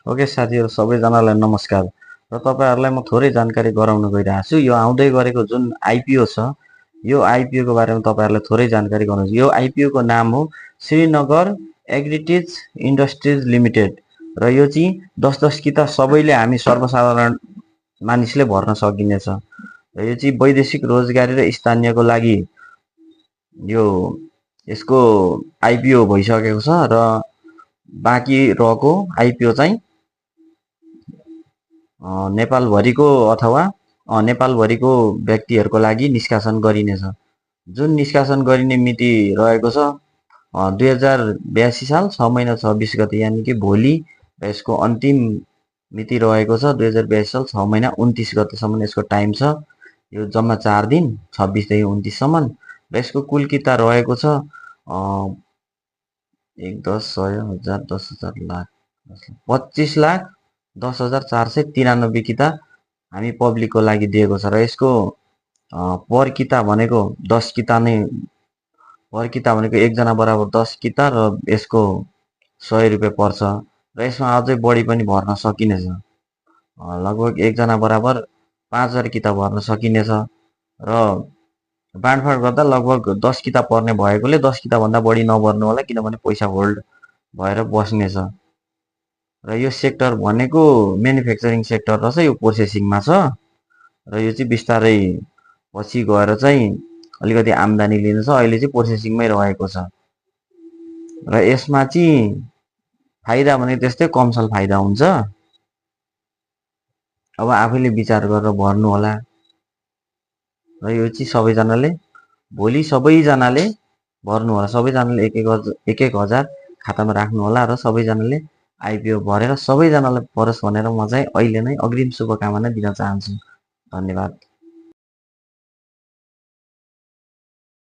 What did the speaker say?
Okay साथीहरू सबैजनालाई नमस्कार र तपाईँहरूलाई म थोरै जानकारी गराउन गइरहेको छु। यो आउँदै गरेको जुन आइपिओ छ, यो आइपिओको बारेमा तपाईँहरूलाई थोरै जानकारी गराउँछु। यो आइपिओको नाम हो श्रीनगर एग्रिटेज इन्डस्ट्रिज लिमिटेड र यो चाहिँ 10-10 किता सबैले हामी सर्वसाधारण मानिसले भर्न सकिनेछ र यो चाहिँ वैदेशिक रोजगारी र स्थानीयको लागि यो यसको आइपिओ भइसकेको छ र बाँकी रहेको आइपिओ चाहिँ नेपालभरिको अथवा नेपालभरिको व्यक्तिहरूको लागि निष्कासन गरिनेछ। जुन निष्कासन गरिने मिति रहेको छ 2082 साल 6 महिना 26 गते, यानि कि भोलि। र यसको अन्तिम मिति रहेको छ 2082 साल 6 महिना 29 गतेसम्म यसको टाइम छ। यो जम्मा 4 दिन 26 देखि 29 सम्म। र यसको कुल किता रहेको छ 1 10 100 1000 10,000 लाख 25,10,493 किता हामी पब्लिकको लागि दिएको छ र यसको पर किता भनेको 10 किता नै, पर किता भनेको एकजना बराबर 10 किता र यसको 100 रुपियाँ पर्छ र यसमा अझै बढी पनि भर्न सकिनेछ। लगभग एकजना बराबर 5,000 किता भर्न सकिनेछ र बाँडफाँड गर्दा लगभग 10 किता पर्ने भएकोले 10 किता भन्दा बढी नभर्नु होला, किनभने पैसा होल्ड भएर बस्नेछ। र यो सेक्टर भनेको म्यानुफ्याक्चरिङ सेक्टर रहेछ, यो प्रोसेसिङमा छ र यो चाहिँ बिस्तारै पछि गएर चाहिँ अलिकति आम्दानी लिनेछ। अहिले चाहिँ प्रोसेसिङमै रहेको छ र यसमा चाहिँ फाइदा भने त्यस्तै कमसल फाइदा हुन्छ। अब आफैले विचार गरेर भर्नु होला र यो चाहिँ सबैजनाले भोलि सबैजनाले भर्नु होला। सबैजनाले एक एक हजार खातामा राख्नु होला र सबैजनाले आइपिओ भरेर सबैजनालाई परोस् भनेर म चाहिँ अहिले नै अग्रिम शुभकामना दिन चाहन्छु। धन्यवाद।